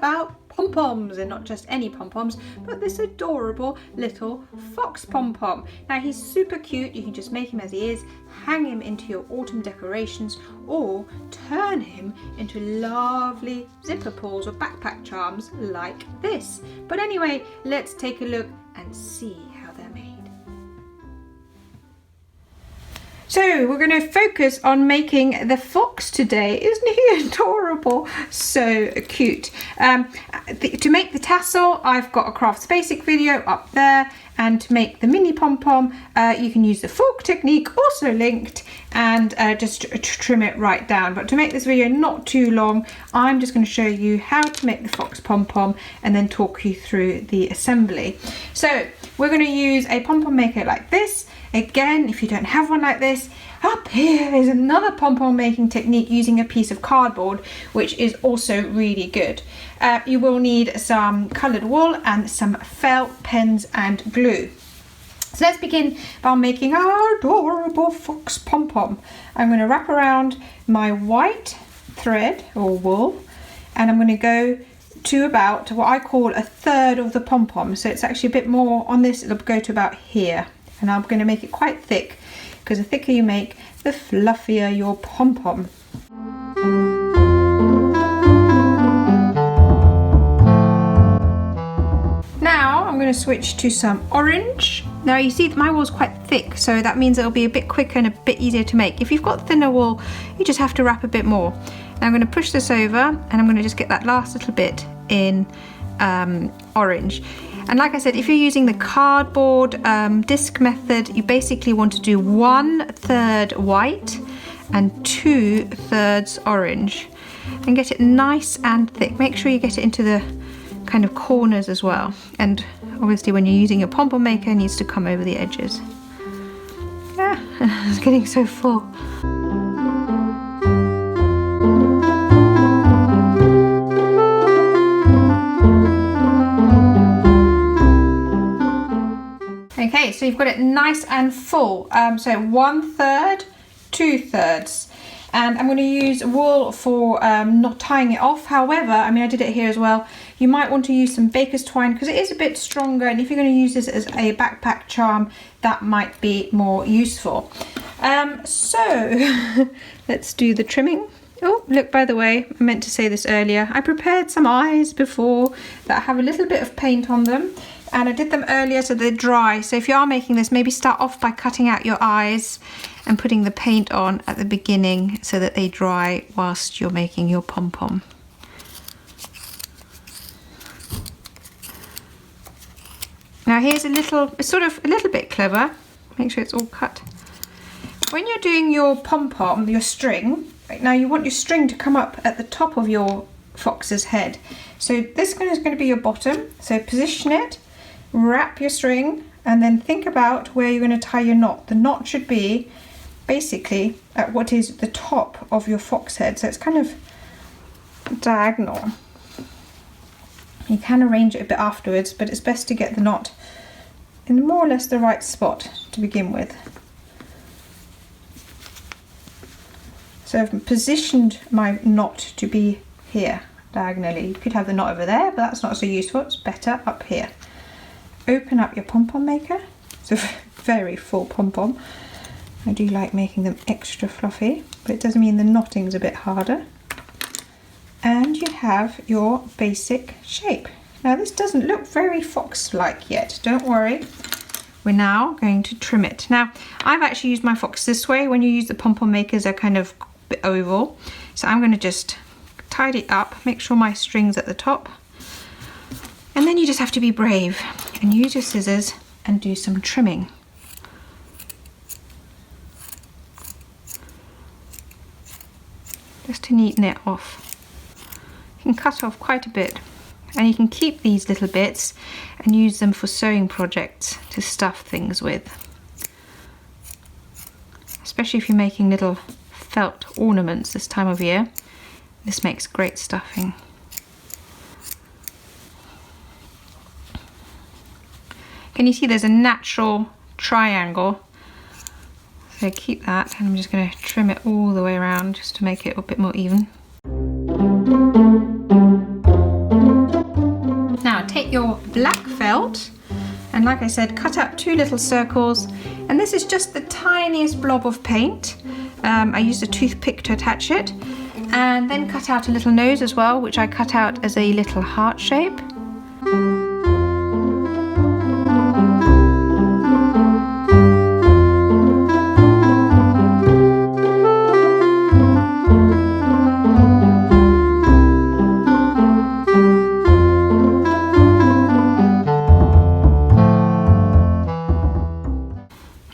about pom-poms, and not just any pom-poms, but this adorable little fox pom-pom. Now he's super cute. You can just make him as he is, hang him into your autumn decorations, or turn him into lovely zipper pulls or backpack charms like this. But anyway, let's take a look and see how they're made. So we're going to focus on making the fox today. Isn't he adorable? So cute. To make the tassel, I've got a Crafts Basic video up there, and to make the mini pom-pom, you can use the fork technique, also linked, and just trim it right down. But to make this video not too long, I'm just going to show you how to make the fox pom-pom and then talk you through the assembly. So we're going to use a pom-pom maker like this. Again, if you don't have one like this, up here is another pom-pom making technique using a piece of cardboard, which is also really good. You will need some coloured wool and some felt, pens and glue. So let's begin by making our adorable fox pom-pom. I'm going to wrap around my white thread or wool, and I'm going to go to about what I call a third of the pom-pom. So it's actually a bit more on this, it'll go to about here. And I'm going to make it quite thick, because the thicker you make, the fluffier your pom-pom. Now I'm going to switch to some orange. Now you see that my wool's quite thick, so that means it'll be a bit quicker and a bit easier to make. If you've got thinner wool, you just have to wrap a bit more. Now I'm going to push this over, and I'm going to just get that last little bit in orange. And like I said, if you're using the cardboard disc method, you basically want to do 1/3 white and 2/3 orange, and get it nice and thick. Make sure you get it into the kind of corners as well. And obviously when you're using a pom-pom maker, it needs to come over the edges. Yeah, it's getting so full. Okay, so you've got it nice and full. So 1/3, 2/3. And I'm going to use wool for not tying it off. However, I mean, I did it here as well. You might want to use some baker's twine, because it is a bit stronger. And if you're going to use this as a backpack charm, that might be more useful. So let's do the trimming. Oh, look, by the way, I meant to say this earlier. I prepared some eyes before that have a little bit of paint on them. And I did them earlier so they're dry. So if you are making this, maybe start off by cutting out your eyes and putting the paint on at the beginning so that they dry whilst you're making your pom-pom. Now here's a little, it's sort of a little bit clever. Make sure it's all cut. When you're doing your pom-pom, your string, right, now you want your string to come up at the top of your fox's head. So this is going to be your bottom. So position it, wrap your string, and then think about where you're going to tie your knot. The knot should be basically at what is the top of your fox head. So it's kind of diagonal. You can arrange it a bit afterwards, but it's best to get the knot in more or less the right spot to begin with. So I've positioned my knot to be here diagonally. You could have the knot over there, but that's not so useful. It's better up here. Open up your pom-pom maker. It's a very full pom-pom. I do like making them extra fluffy, but it does mean the knotting's a bit harder. And you have your basic shape. Now this doesn't look very fox-like yet, don't worry. We're now going to trim it. Now I've actually used my fox this way. When you use the pom-pom makers, they're kind of a bit oval. So I'm going to just tidy up, make sure my string's at the top. And then you just have to be brave and use your scissors and do some trimming. Just to neaten it off. You can cut off quite a bit, and you can keep these little bits and use them for sewing projects to stuff things with. Especially if you're making little felt ornaments this time of year. This makes great stuffing. Can you see there's a natural triangle? So keep that, and I'm just going to trim it all the way around just to make it a bit more even. get your black felt, and like I said, cut out 2 little circles, and this is just the tiniest blob of paint. I used a toothpick to attach it, and then cut out a little nose as well, which I cut out as a little heart shape.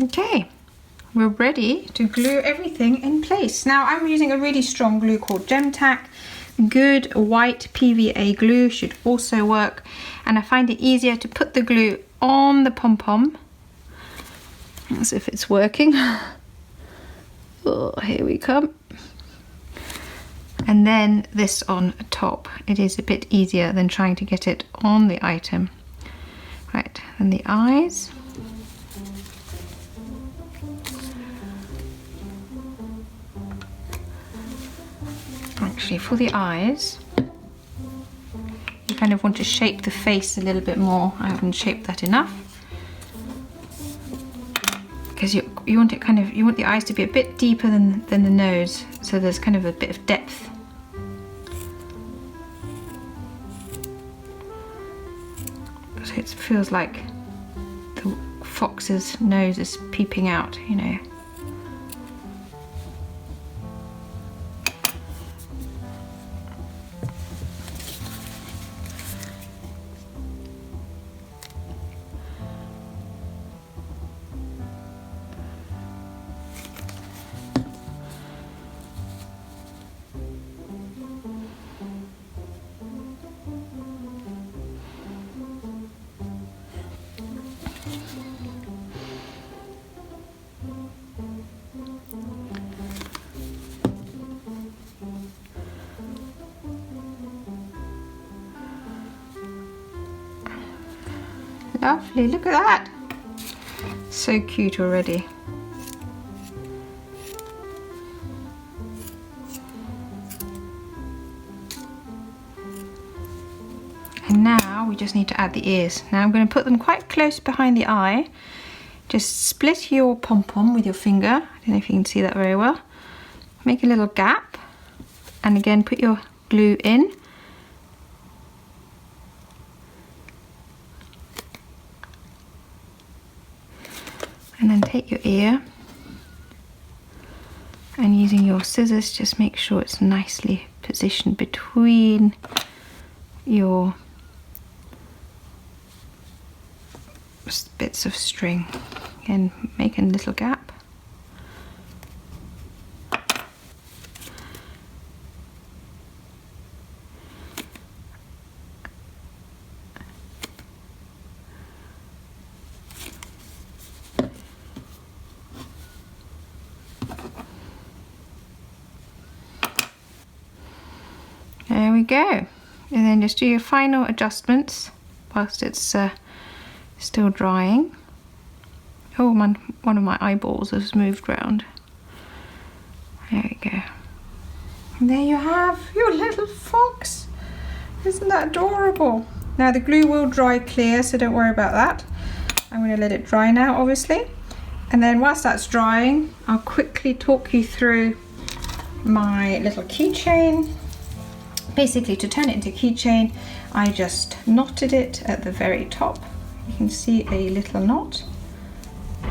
Okay, we're ready to glue everything in place. Now I'm using a really strong glue called Gem Tack. Good white PVA glue should also work, and I find it easier to put the glue on the pom-pom as if it's working. Oh, here we come. And then this on top. It is a bit easier than trying to get it on the item. Right, and the eyes. Actually, for the eyes, you kind of want to shape the face a little bit more. I haven't shaped that enough, because you want it kind of, you want the eyes to be a bit deeper than the nose, so there's kind of a bit of depth. So it feels like the fox's nose is peeping out, you know. Lovely, look at that. So cute already. And now we just need to add the ears. Now I'm going to put them quite close behind the eye. Just split your pom-pom with your finger. I don't know if you can see that very well. Make a little gap, and again put your glue in. And then take your ear, and using your scissors, just make sure it's nicely positioned between your bits of string, and make a little gap. There we go, and then just do your final adjustments whilst it's still drying. Oh, one of my eyeballs has moved round. There we go. And there you have your little fox. Isn't that adorable? Now the glue will dry clear, so don't worry about that. I'm going to let it dry now, obviously. And then whilst that's drying, I'll quickly talk you through my little keychain. Basically, to turn it into a keychain, I just knotted it at the very top. You can see a little knot.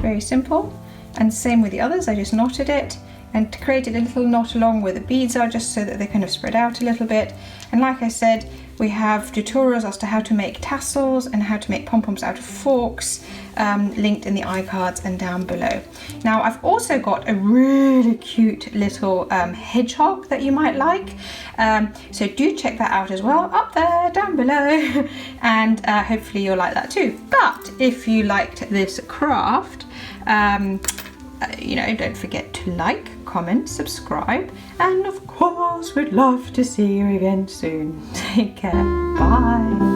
Very simple. And same with the others, I just knotted it and created a little knot along where the beads are, just so that they kind of spread out a little bit. And like I said, we have tutorials as to how to make tassels and how to make pom-poms out of forks, linked in the iCards and down below. Now I've also got a really cute little hedgehog that you might like, so do check that out as well, up there down below, and hopefully you'll like that too. But if you liked this craft, you know, don't forget to like, comment, subscribe, and of course we'd love to see you again soon. Take care, bye.